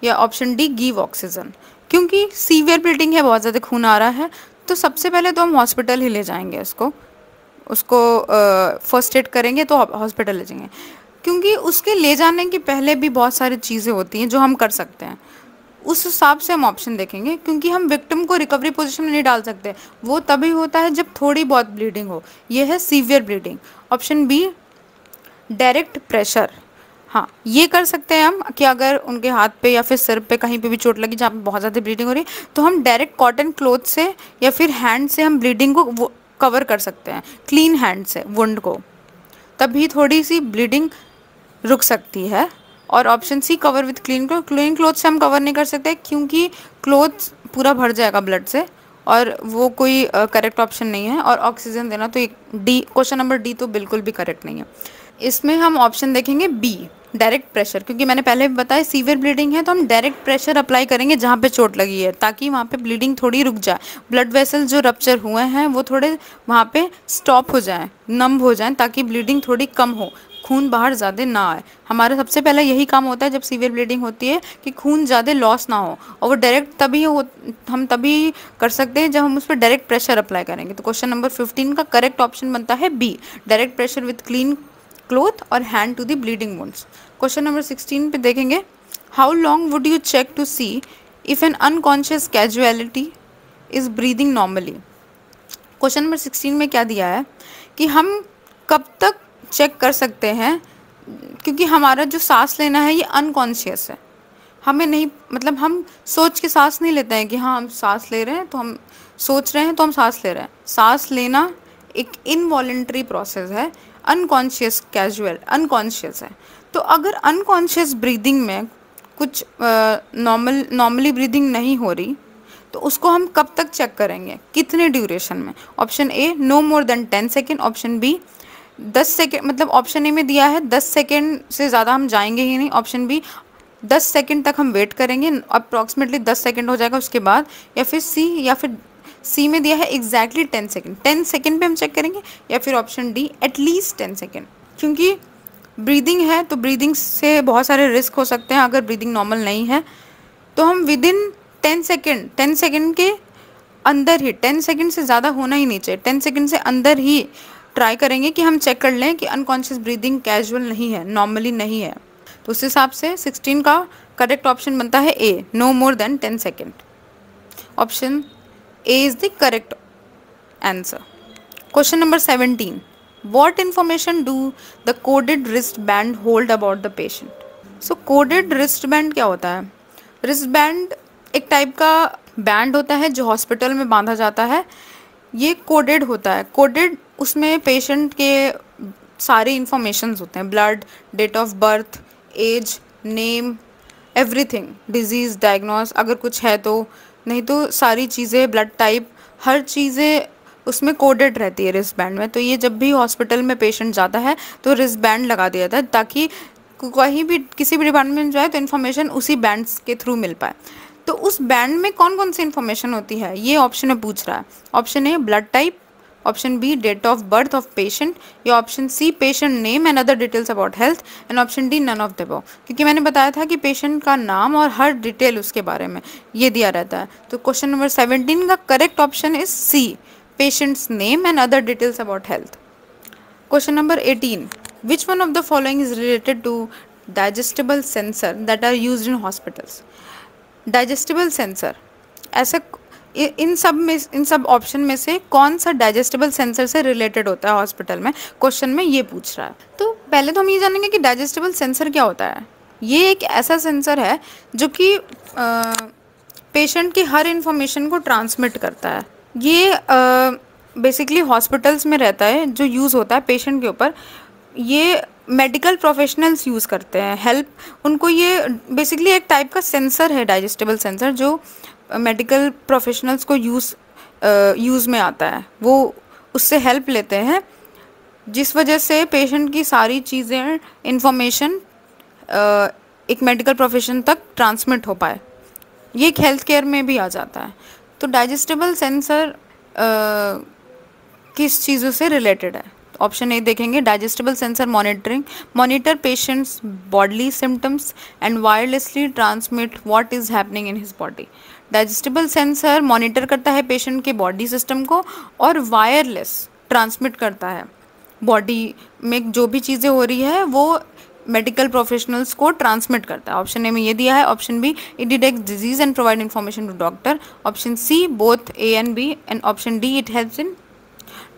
या ऑप्शन डी, गिव ऑक्सीजन। क्योंकि सीवियर ब्लीडिंग है, बहुत ज़्यादा खून आ रहा है, तो सबसे पहले तो हम हॉस्पिटल ही ले जाएंगे उसको फर्स्ट एड करेंगे तो हॉस्पिटल ले जाएंगे। क्योंकि उसके ले जाने के पहले भी बहुत सारी चीज़ें होती हैं जो हम कर सकते हैं, उस हिसाब से हम ऑप्शन देखेंगे। क्योंकि हम विक्टिम को रिकवरी पोजीशन में नहीं डाल सकते, वो तभी होता है जब थोड़ी बहुत ब्लीडिंग हो, ये है severe bleeding. Option B, direct pressure. हाँ, ये कर सकते हैं हम कि अगर उनके हाथ पे या फिर सिर पे कहीं पे भी चोट लगी जहाँ पे बहुत ज़्यादा ब्लीडिंग हो रही है, तो हम डायरेक्ट कॉटन क्लॉथ से या फिर हैंड से हम ब्लीडिंग को कवर कर सकते हैं, क्लीन हैंड से वुंड को, तभी थोड़ी सी ब्लीडिंग रुक सकती है। और option C, cover with clean cloth से हम कवर नहीं कर सकते क्योंकि क्लॉथ पूरा भर जाएगा ब्लड से, और वो कोई करेक्ट ऑप्शन नहीं है। और ऑक्सीजन देना, तो डी, क्वेश्चन नंबर डी तो बिल्कुल भी करेक्ट नहीं है। इसमें हम ऑप्शन देखेंगे बी, डायरेक्ट प्रेशर। क्योंकि मैंने पहले भी बताया सीवियर ब्लीडिंग है तो हम डायरेक्ट प्रेशर अप्लाई करेंगे जहाँ पे चोट लगी है, ताकि वहाँ पे ब्लीडिंग थोड़ी रुक जाए, ब्लड वेसल जो रप्चर हुए हैं वो थोड़े वहाँ पे स्टॉप हो जाएं, नम हो जाएं, ताकि ब्लीडिंग थोड़ी कम हो, खून बाहर ज़्यादा ना आए। हमारा सबसे पहले यही काम होता है जब सीवियर ब्लीडिंग होती है कि खून ज़्यादा लॉस ना हो, और वो डायरेक्ट हम तभी कर सकते हैं जब हम उस पर डायरेक्ट प्रेशर अप्लाई करेंगे। तो क्वेश्चन नंबर 15 का करेक्ट ऑप्शन बनता है B, direct pressure with clean cloth और hand to the bleeding wounds. Question number 16 पे देखेंगे, how long would you check to see if an unconscious casualty is breathing normally. Question number 16 में क्या दिया है कि हम कब तक चेक कर सकते हैं, क्योंकि हमारा जो सांस लेना है ये अनकॉन्शियस है, हमें नहीं, मतलब हम सोच के सांस नहीं लेते हैं कि हाँ हम सांस ले रहे हैं तो हम सोच रहे हैं तो हम सांस ले रहे हैं। सांस लेना एक इनवॉलेंट्री प्रोसेस है, अनकॉन्शियस कैजुअल अनकॉन्शियस है। तो अगर अनकॉन्शियस ब्रीदिंग में कुछ नॉर्मली ब्रीदिंग नहीं हो रही, तो उसको हम कब तक चेक करेंगे, कितने ड्यूरेशन में। Option A, no more than 10 second. Option B, 10 second, मतलब ऑप्शन ए में दिया है 10 सेकेंड से ज़्यादा हम जाएंगे ही नहीं। ऑप्शन बी, 10 सेकेंड तक हम वेट करेंगे, अप्रॉक्सीमेटली 10 सेकेंड हो जाएगा उसके बाद। या फिर सी में दिया है एग्जैक्टली 10 सेकेंड, 10 सेकेंड पे हम चेक करेंगे। या फिर ऑप्शन डी, एटलीस्ट 10 सेकेंड। क्योंकि ब्रीदिंग है तो ब्रीदिंग से बहुत सारे रिस्क हो सकते हैं, अगर ब्रीदिंग नॉर्मल नहीं है तो हम विद इन 10 सेकेंड के अंदर ही, 10 सेकेंड से ज़्यादा होना ही नहीं चाहिए, 10 सेकेंड से अंदर ही ट्राई करेंगे कि हम चेक कर लें कि अनकॉन्शियस ब्रीदिंग कैजुअल नहीं है, नॉर्मली नहीं है। तो उस हिसाब से 16 का करेक्ट ऑप्शन बनता है A, no more than 10 second. Option A is the correct answer. Question number 17, what information do the coded wristband hold about the patient? So coded wristband क्या होता है? wristband एक टाइप का बैंड होता है जो हॉस्पिटल में बांधा जाता है, ये कोडेड होता है। कोडेड, उसमें पेशेंट के सारे इंफॉर्मेशंस होते हैं, blood, date of birth, age, name, everything, disease diagnose अगर कुछ है तो, नहीं तो सारी चीज़ें, ब्लड टाइप, हर चीज़ें उसमें कोडेड रहती है रिस्ट बैंड में। तो ये जब भी हॉस्पिटल में पेशेंट जाता है तो रिस्ट बैंड लगा दिया जाता है, ताकि कहीं भी किसी भी डिपार्टमेंट में जाए तो इन्फॉर्मेशन उसी बैंड्स के थ्रू मिल पाए। तो उस बैंड में कौन कौन सी इन्फॉर्मेशन होती है ये ऑप्शन में पूछ रहा है। Option A, blood type. Option B, date of birth of patient. या option C, patient name and other details about health. And option D, none of the above. क्योंकि मैंने बताया था कि पेशेंट का नाम और हर डिटेल उसके बारे में ये दिया रहता है। तो क्वेश्चन नंबर 17 का correct option is C, patient's name and other details about health. Question number 18, which one of the following is related to digestible sensor that are used in hospitals? Digestible sensor, ऐसा इन सब option में से कौन सा digestible sensor से related होता है hospital में, क्वेश्चन में ये पूछ रहा है। तो पहले तो हम ये जानेंगे कि डाइजेस्टिबल सेंसर क्या होता है। ये एक ऐसा सेंसर है जो कि पेशेंट की हर इंफॉर्मेशन को ट्रांसमिट करता है। ये बेसिकली हॉस्पिटल्स में रहता है, जो यूज़ होता है पेशेंट के ऊपर। ये मेडिकल प्रोफेशनल्स यूज़ करते हैं, हेल्प उनको। ये बेसिकली एक टाइप का सेंसर है, डाइजेस्टिबल सेंसर, जो मेडिकल प्रोफेशनल्स को यूज़ में आता है, वो उससे हेल्प लेते हैं, जिस वजह से पेशेंट की सारी चीज़ें इंफॉर्मेशन एक मेडिकल प्रोफेशन तक ट्रांसमिट हो पाए। ये एक हेल्थ केयर में भी आ जाता है। तो डाइजेस्टिबल सेंसर किस चीज़ों से रिलेटेड है? ऑप्शन ए देखेंगे, digestible sensor monitor patients bodily symptoms and wirelessly transmit what is happening in his body. Digestible sensor monitor करता है पेशेंट के बॉडी सिस्टम को और वायरलेस ट्रांसमिट करता है, बॉडी में जो भी चीज़ें हो रही है वो मेडिकल प्रोफेशनल्स को ट्रांसमिट करता है। ऑप्शन ए में ये दिया है। Option B, it detect disease and provide information to doctor. Option C, both A and B. And option D, it helps in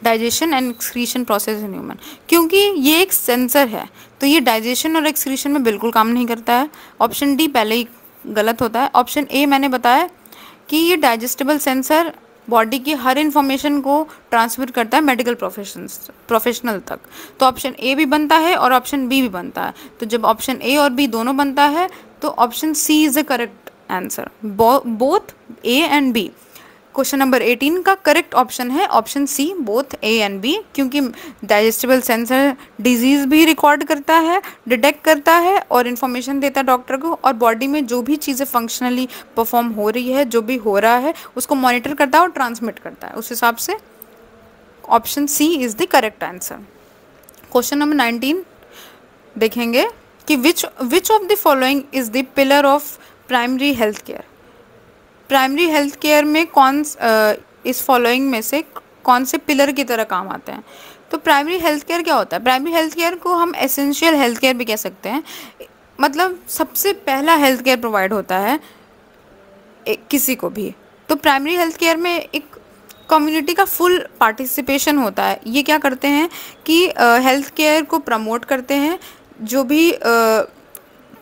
digestion and excretion process in human. क्योंकि ये एक sensor है तो ये डाइजेशन और एक्सक्रीशन में बिल्कुल काम नहीं करता है। ऑप्शन डी पहले ही गलत होता है। ऑप्शन ए मैंने बताया कि ये डाइजेस्टिबल सेंसर बॉडी की हर इन्फॉर्मेशन को ट्रांसमिट करता है मेडिकल प्रोफेशनल तक। तो ऑप्शन ए भी बनता है और ऑप्शन बी भी बनता है। तो जब ऑप्शन ए और बी दोनों बनता है तो option C is the correct answer, both A and B. Question number 18 का करेक्ट ऑप्शन है option C, both A and B, क्योंकि डाइजेस्टिबल सेंसर डिजीज भी रिकॉर्ड करता है, डिटेक्ट करता है और इन्फॉर्मेशन देता है डॉक्टर को, और बॉडी में जो भी चीज़ें फंक्शनली परफॉर्म हो रही है, जो भी हो रहा है उसको मॉनिटर करता है और ट्रांसमिट करता है। उस हिसाब से option C is the correct answer. Question number 19 देखेंगे कि which of the following is the pillar of primary health care. Primary health care में इस फॉलोइंग में से कौन से पिलर की तरह काम आते हैं? तो प्राइमरी हेल्थ केयर क्या होता है? प्राइमरी हेल्थ केयर को हम एसेंशियल हेल्थ केयर भी कह सकते हैं। मतलब सबसे पहला हेल्थ केयर प्रोवाइड होता है किसी को भी। तो प्राइमरी हेल्थ केयर में एक कम्युनिटी का फुल पार्टिसिपेशन होता है। ये क्या करते हैं कि हेल्थ केयर को प्रमोट करते हैं, जो भी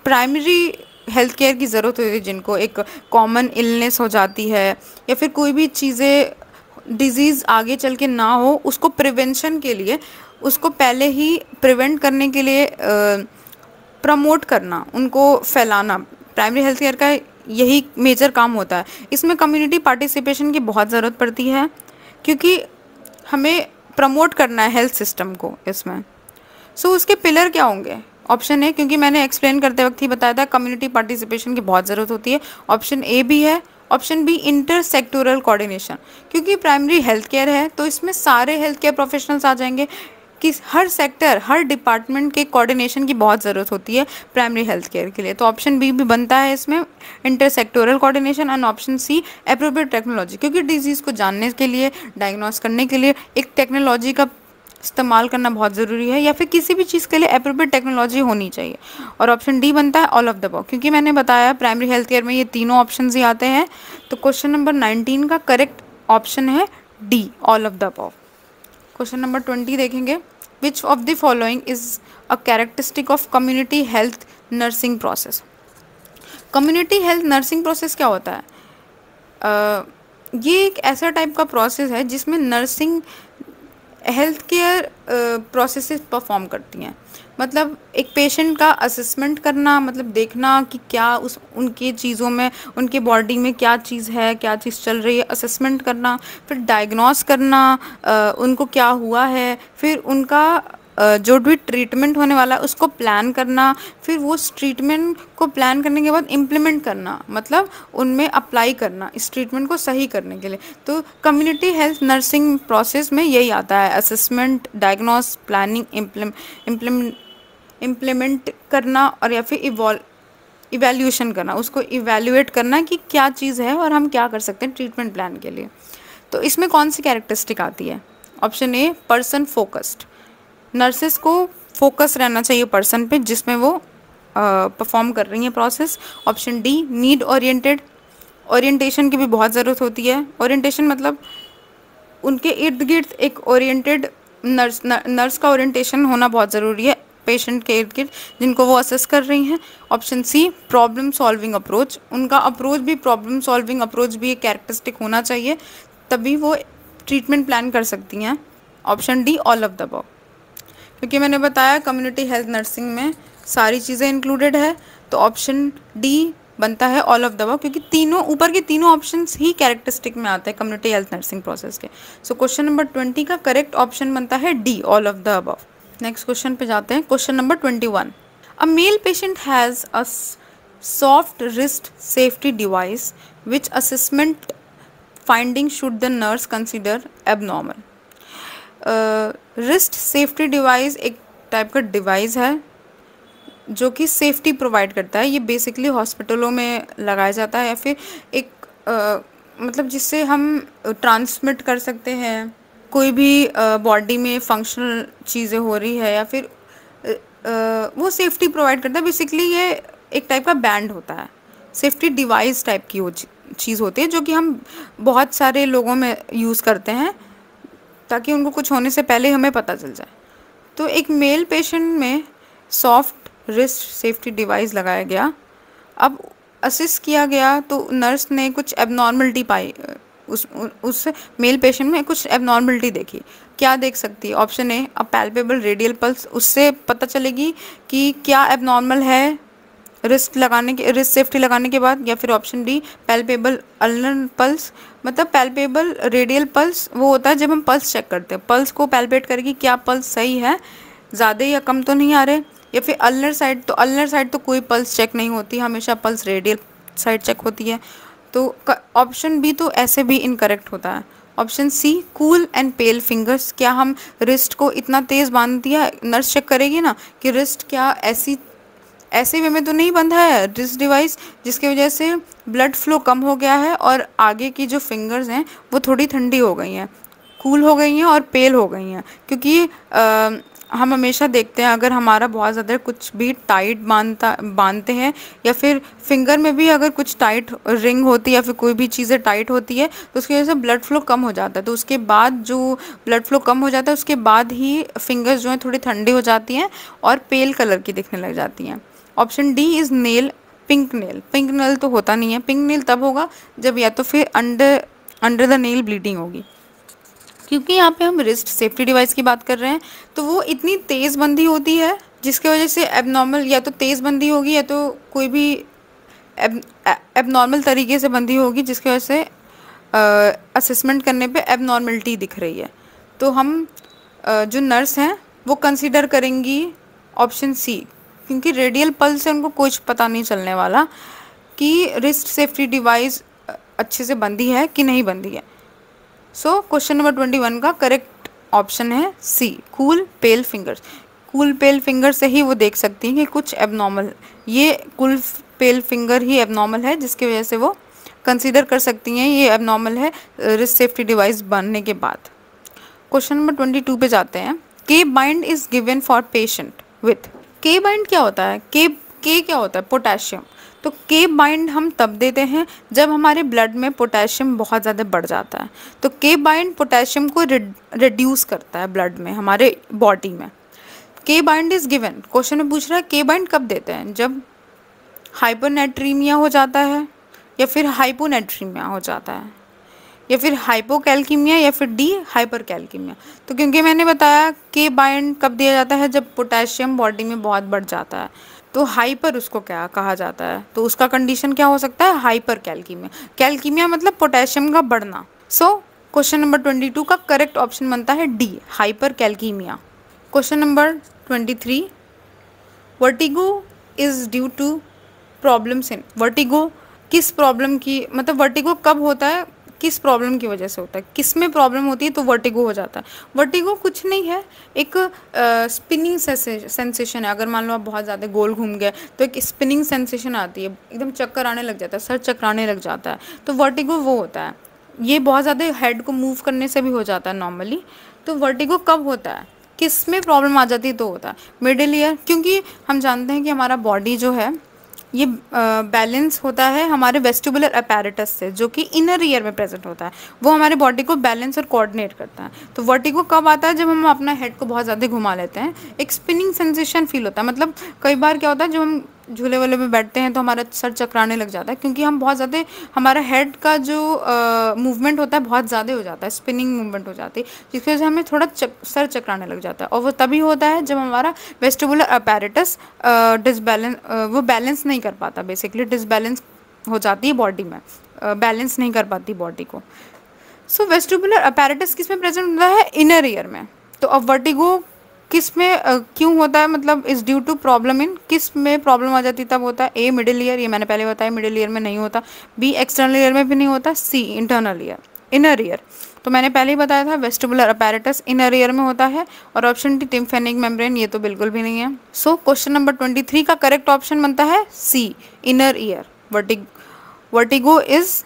प्राइमरी हेल्थ केयर की ज़रूरत होती है, जिनको एक कॉमन इलनेस हो जाती है या फिर कोई भी चीज़ें डिजीज़ आगे चल के ना हो, उसको प्रिवेंशन के लिए, उसको पहले ही प्रिवेंट करने के लिए प्रमोट करना, उनको फैलाना, प्राइमरी हेल्थ केयर का यही मेजर काम होता है। इसमें कम्युनिटी पार्टिसिपेशन की बहुत ज़रूरत पड़ती है क्योंकि हमें प्रमोट करना है हेल्थ सिस्टम को इसमें। सो उसके पिलर क्या होंगे? ऑप्शन ए, क्योंकि मैंने एक्सप्लेन करते वक्त ही बताया था कम्युनिटी पार्टिसिपेशन की बहुत ज़रूरत होती है, ऑप्शन ए भी है। Option B, intersectoral coordination, क्योंकि प्राइमरी हेल्थ केयर है तो इसमें सारे हेल्थ केयर प्रोफेशनल्स आ जाएंगे कि हर सेक्टर, हर डिपार्टमेंट के कोऑर्डिनेशन की बहुत ज़रूरत होती है प्राइमरी हेल्थ केयर के लिए। तो ऑप्शन बी भी बनता है इसमें, intersectoral coordination. And option C, appropriate technology, क्योंकि डिजीज़ को जानने के लिए, डायग्नोस करने के लिए एक टेक्नोलॉजी का इस्तेमाल करना बहुत ज़रूरी है, या फिर किसी भी चीज़ के लिए एप्रोप्रिएट टेक्नोलॉजी होनी चाहिए। और ऑप्शन डी बनता है ऑल ऑफ द अबव, क्योंकि मैंने बताया प्राइमरी हेल्थ केयर में ये तीनों ऑप्शंस ही आते हैं। तो क्वेश्चन नंबर 19 का करेक्ट ऑप्शन है D, all of the above. Question number 20 देखेंगे, विच of the following is a characteristic of community health nursing process. Community health nursing process क्या होता है? ये एक ऐसा टाइप का प्रोसेस है जिसमें nursing health care processes perform करती हैं। मतलब एक पेशेंट का असेसमेंट करना, मतलब देखना कि क्या उनकी चीज़ों में, उनके बॉडी में क्या चीज़ है, क्या चीज़ चल रही है, असेसमेंट करना, फिर डायग्नोस करना उनको क्या हुआ है, फिर उनका जो भी ट्रीटमेंट होने वाला है उसको प्लान करना, फिर वो ट्रीटमेंट को प्लान करने के बाद इम्प्लीमेंट करना, मतलब उनमें अप्लाई करना इस ट्रीटमेंट को सही करने के लिए। तो कम्युनिटी हेल्थ नर्सिंग प्रोसेस में यही आता है, असेसमेंट, डायग्नोस, प्लानिंग, इम्प्लीमेंट करना और या फिर इवैल्यूएशन करना, उसको इवैल्यूएट करना कि क्या चीज़ है और हम क्या कर सकते हैं ट्रीटमेंट प्लान के लिए। तो इसमें कौन सी कैरेक्टरिस्टिक आती है? ऑप्शन ए, पर्सन फोकस्ड, नर्सेस को फोकस रहना चाहिए पर्सन पे जिसमें वो परफॉर्म कर रही हैं process. Option D, need oriented, orientation की भी बहुत ज़रूरत होती है। ओरिएंटेशन मतलब उनके इर्द गिर्द एक ओरिएंटेड नर्स का ओरिएंटेशन होना बहुत ज़रूरी है पेशेंट के इर्द गिर्द जिनको वो असेस कर रही हैं। Option C, problem solving approach, उनका अप्रोच भी प्रॉब्लम सॉल्विंग अप्रोच भी एक कैरेक्टरिस्टिक होना चाहिए, तभी वो ट्रीटमेंट प्लान कर सकती हैं। Option D, all of the above, क्योंकि मैंने बताया कम्युनिटी हेल्थ नर्सिंग में सारी चीज़ें इंक्लूडेड है। तो ऑप्शन डी बनता है ऑल ऑफ द अबव, क्योंकि तीनों ऊपर के तीनों ऑप्शंस ही कैरेक्टरिस्टिक में आते हैं कम्युनिटी हेल्थ नर्सिंग प्रोसेस के। सो क्वेश्चन नंबर 20 का करेक्ट ऑप्शन बनता है D, all of the above. Next question पे जाते हैं, question number 21। A male patient has a soft wrist safety device which assessment finding should the nurse consider abnormal। Wrist safety device एक type का device है जो कि safety provide करता है। ये बेसिकली हॉस्पिटलों में लगाया जाता है या फिर एक मतलब जिससे हम ट्रांसमिट कर सकते हैं कोई भी बॉडी में फंक्शनल चीज़ें हो रही है या फिर वो सेफ्टी प्रोवाइड करता है। बेसिकली ये एक टाइप का बैंड होता है, सेफ्टी डिवाइस टाइप की वो चीज़ होती है जो कि हम बहुत सारे लोगों में यूज़ करते हैं ताकि उनको कुछ होने से पहले हमें पता चल जाए। तो एक मेल पेशेंट में सॉफ्ट रिस्ट सेफ्टी डिवाइस लगाया गया। अब असिस्ट किया गया तो नर्स ने कुछ एबनॉर्मलिटी पाई, उस मेल पेशेंट में कुछ एबनॉर्मलिटी देखी। क्या देख सकती है? Option A, a palpable radial pulse, उससे पता चलेगी कि क्या एबनॉर्मल है रिस्ट सेफ्टी लगाने के बाद। या फिर option D, palpable ulnar pulse, मतलब पैल्पेबल रेडियल पल्स वो होता है जब हम पल्स चेक करते हैं, पल्स को पैल्पेट करेगी क्या पल्स सही है, ज़्यादा या कम तो नहीं आ रहे। या फिर अल्नर साइड तो कोई पल्स चेक नहीं होती, हमेशा पल्स रेडियल साइड चेक होती है। तो ऑप्शन बी तो ऐसे भी इनकरेक्ट होता है। Option C, cool and pale fingers, क्या हम रिस्ट को इतना तेज़ बांध दिया, नर्स चेक करेगी ना कि रिस्ट क्या ऐसे वे में तो नहीं बंधा है रिस्ट डिवाइस जिसकी वजह से ब्लड फ्लो कम हो गया है और आगे की जो फिंगर्स हैं वो थोड़ी ठंडी हो गई हैं, कूल हो गई हैं और पेल हो गई हैं। क्योंकि हम हमेशा देखते हैं अगर हमारा बहुत ज़्यादा कुछ भी टाइट बांधते हैं या फिर फिंगर में भी अगर कुछ टाइट रिंग होती है या फिर कोई भी चीज़ें टाइट होती है तो उसकी वजह से ब्लड फ्लो कम हो जाता है। तो उसके बाद जो ब्लड फ्लो कम हो जाता है उसके बाद ही फिंगर्स जो हैं थोड़ी ठंडी हो जाती हैं और पेल कलर की दिखने लग जाती हैं। Option D is nail, pink nail. Pink nail तो होता नहीं है, पिंक नेल तब होगा जब या तो फिर अंडर द नेल ब्लीडिंग होगी। क्योंकि यहाँ पे हम रिस्ट सेफ्टी डिवाइस की बात कर रहे हैं तो वो इतनी तेज़ बंधी होती है जिसकी वजह से एबनॉर्मल, या तो तेज़ बंधी होगी या तो कोई भी एबनॉर्मल तरीके से बंधी होगी जिसकी वजह से असेसमेंट करने पे एबनॉर्मलिटी दिख रही है। तो हम जो नर्स हैं वो कंसीडर करेंगी ऑप्शन सी, क्योंकि रेडियल पल्स से उनको कुछ पता नहीं चलने वाला कि रिस्ट सेफ्टी डिवाइस अच्छे से बंधी है कि नहीं बंधी है। सो क्वेश्चन नंबर 21 का करेक्ट ऑप्शन है सी, कूल पेल फिंगर्स। कूल पेल फिंगर से ही वो देख सकती हैं कि कुछ एबनॉर्मल, ये कूल पेल फिंगर ही एबनॉर्मल है जिसकी वजह से वो कंसीडर कर सकती हैं ये एबनॉर्मल है रिस्ट सेफ्टी डिवाइस बनने के बाद। क्वेश्चन नंबर 22 पे जाते हैं। के bind is given for patient with, के बाइंड क्या होता है? के क्या होता है? पोटेशियम। तो के बाइंड हम तब देते हैं जब हमारे ब्लड में पोटेशियम बहुत ज़्यादा बढ़ जाता है। तो के बाइंड पोटेशियम को रिड्यूस करता है ब्लड में, हमारे बॉडी में। के बाइंड इज गिवन, क्वेश्चन में पूछ रहा है के बाइंड कब देते हैं? जब हाइपरनेट्रीमिया हो जाता है या फिर हाइपोनेट्रीमिया हो जाता है या फिर हाइपोकैल्कीमिया या फिर डी हाइपरकैल्कीमिया। तो क्योंकि मैंने बताया के बाइंड कब दिया जाता है जब पोटेशियम बॉडी में बहुत बढ़ जाता है, तो हाइपर उसको क्या कहा जाता है, तो उसका कंडीशन क्या हो सकता है? हाइपरकैल्कीमिया। कैल्कीमिया मतलब पोटेशियम का बढ़ना। सो क्वेश्चन नंबर 22 का करेक्ट ऑप्शन बनता है D, hypercalcaemia. Question number 23, vertigo is due to problems in, vertigo किस प्रॉब्लम की, मतलब वर्टिगो कब होता है, किस प्रॉब्लम की वजह से होता है, किस में प्रॉब्लम होती है तो वर्टिगो हो जाता है। वर्टिगो कुछ नहीं है, एक स्पिनिंग सेंसेशन है। अगर मान लो आप बहुत ज़्यादा गोल घूम गए तो एक स्पिनिंग सेंसेशन आती है, एकदम चक्कर आने लग जाता है, सर चकराने लग जाता है, तो वर्टिगो वो होता है। ये बहुत ज़्यादा हेड को मूव करने से भी हो जाता है नॉर्मली। तो वर्टिगो कब होता है, किस में प्रॉब्लम आ जाती है तो होता है मिडिल ईयर, क्योंकि हम जानते हैं कि हमारा बॉडी जो है ये बैलेंस होता है हमारे वेस्टिबुलर अपैरेटस से, जो कि इनर ईयर में प्रेजेंट होता है, वो हमारे बॉडी को बैलेंस और कोऑर्डिनेट करता है। तो वर्टिगो कब आता है? जब हम अपना हेड को बहुत ज़्यादा घुमा लेते हैं, एक स्पिनिंग सेंसेशन फील होता है। मतलब कई बार क्या होता है जब हम झूले वाले में बैठते हैं तो हमारा सर चकराने लग जाता है, क्योंकि हम बहुत ज़्यादा, हमारा हेड का जो मूवमेंट होता है बहुत ज़्यादा हो जाता है, स्पिनिंग मूवमेंट हो जाती है, जिसकी वजह से हमें थोड़ा सर चकराने लग जाता है। और वो तभी होता है जब हमारा वेस्टिबुलर अपैरेटस डिसबैलेंस, वो बैलेंस नहीं कर पाता, बेसिकली डिसबैलेंस हो जाती है बॉडी में, बैलेंस नहीं कर पाती बॉडी को। सो वेस्टिबुलर अपैरेटस किस में प्रेजेंट होता है? इनर ईयर में। तो अब वर्टिगो किस में क्यों होता है, मतलब is due to problem in, किस में प्रॉब्लम आ जाती है तब होता है? ए मिडिल ईयर, ये मैंने पहले बताया मिडिल ईयर में नहीं होता। बी एक्सटर्नल ईयर में भी नहीं होता। सी इंटरनल ईयर, इनर ईयर, तो मैंने पहले ही बताया था वेस्टिबुलर अपैरेटस इनर ईयर में होता है। और ऑप्शन डी टिम्फेनिक मेम्ब्रेन, ये तो बिल्कुल भी नहीं है। सो क्वेश्चन नंबर 23 का करेक्ट ऑप्शन बनता है C, inner ear. Vertigo is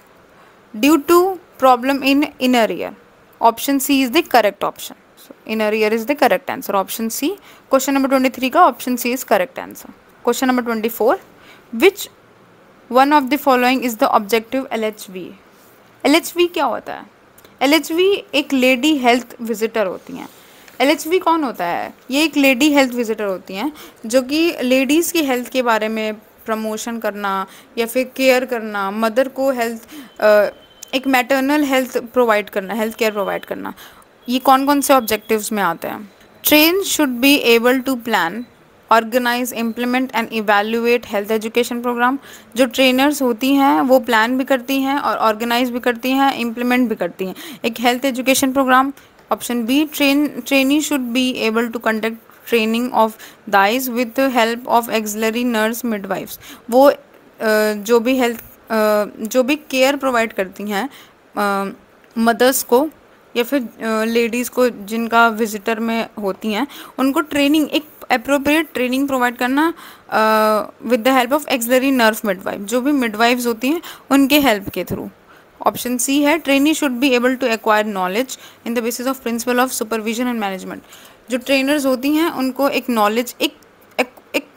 due to problem in inner ear. Option C is the correct option. Inner ear is the correct answer. Option C. Question number 23 का option C is correct answer. Question number 24. Which one of the following is the objective LHV? LHV क्या होता है? LHV एक lady health visitor होती हैं। LHV कौन होता है? ये एक लेडी हेल्थ विजिटर होती हैं जो कि लेडीज़ की हेल्थ के बारे में प्रमोशन करना या फिर केयर करना, मदर को हेल्थ, एक मैटरनल हेल्थ प्रोवाइड करना, हेल्थ केयर प्रोवाइड करना। ये कौन कौन से ऑब्जेक्टिव्स में आते हैं? Train should be able to plan, organise, implement and evaluate health education programme. जो ट्रेनर्स होती हैं वो प्लान भी करती हैं और ऑर्गेनाइज भी करती हैं, इम्प्लीमेंट भी करती हैं एक health education programme. Option B, trainee should be able to conduct training of dais with help of auxiliary nurse midwifes. वो जो भी हेल्थ, जो भी केयर प्रोवाइड करती हैं मदर्स को या फिर लेडीज़ को जिनका विजिटर में होती हैं, उनको ट्रेनिंग, एक अप्रोप्रिएट ट्रेनिंग प्रोवाइड करना with the help of auxiliary nurse midwife, जो भी मिडवाइफ्स होती हैं उनके हेल्प के थ्रू। ऑप्शन सी है, trainee should be able to acquire knowledge in the basis of principle of supervision and management. जो trainers होती हैं उनको एक नॉलेज, एक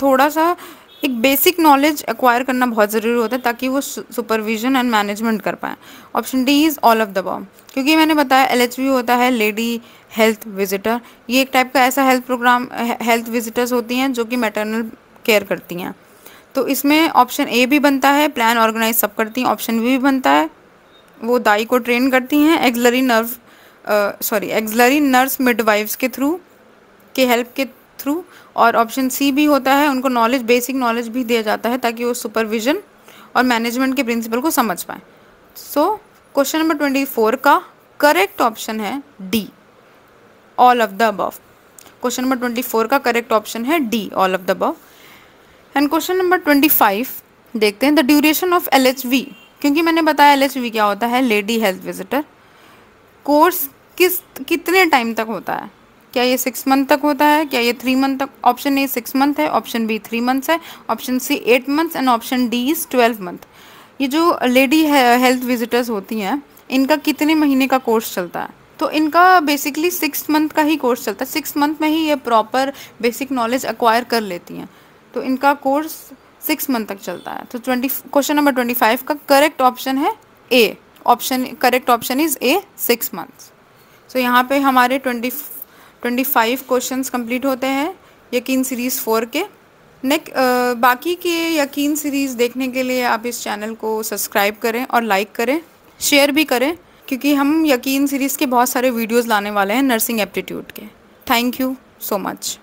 थोड़ा सा एक बेसिक नॉलेज एक्वायर करना बहुत ज़रूरी होता है ताकि वो सुपरविजन एंड मैनेजमेंट कर पाएँ। Option D is all of the above, क्योंकि मैंने बताया LHV होता है लेडी हेल्थ विजिटर। ये एक टाइप का ऐसा हेल्थ प्रोग्राम, हेल्थ विजिटर्स होती हैं जो कि मैटरनल केयर करती हैं। तो इसमें ऑप्शन ए भी बनता है, प्लान ऑर्गेनाइज सब करती हैं। ऑप्शन बी भी बनता है, वो दाई को ट्रेन करती हैं एक्सिलरी नर्स मिडवाइफ्स के थ्रू, के हेल्प के थ्रू। और ऑप्शन सी भी होता है, उनको नॉलेज, बेसिक नॉलेज भी दिया जाता है ताकि वो सुपरविजन और मैनेजमेंट के प्रिंसिपल को समझ पाएँ। सो क्वेश्चन नंबर 24 का करेक्ट ऑप्शन है D, all of the above. Question number 24 का करेक्ट ऑप्शन है D, all of the above. And question number 25 देखते हैं, द ड्यूरेशन ऑफ LHV, क्योंकि मैंने बताया LHV क्या होता है, लेडी हेल्थ विजिटर। कोर्स कितने टाइम तक होता है? क्या ये 6 मंथ तक होता है? क्या ये 3 मंथ तक? ऑप्शन ए 6 मंथ है, ऑप्शन बी 3 मंथ्स है, option C 8 months and option D is 12 month. ये जो लेडी हेल्थ विजिटर्स होती हैं इनका कितने महीने का कोर्स चलता है? तो इनका बेसिकली 6 मंथ का ही कोर्स चलता है। 6 मंथ में ही ये प्रॉपर बेसिक नॉलेज एक्वायर कर लेती हैं, तो इनका कोर्स 6 मंथ तक चलता है। तो क्वेश्चन नंबर 25 का करेक्ट ऑप्शन है A, correct option is A, 6 months. So यहाँ पे हमारे 25 क्वेश्चंस कंप्लीट होते हैं यकीन सीरीज़ 4 के। बाकी के यकीन सीरीज़ देखने के लिए आप इस चैनल को सब्सक्राइब करें और लाइक करें, शेयर भी करें, क्योंकि हम यकीन सीरीज़ के बहुत सारे वीडियोस लाने वाले हैं नर्सिंग एप्टीट्यूड के। Thank you so much.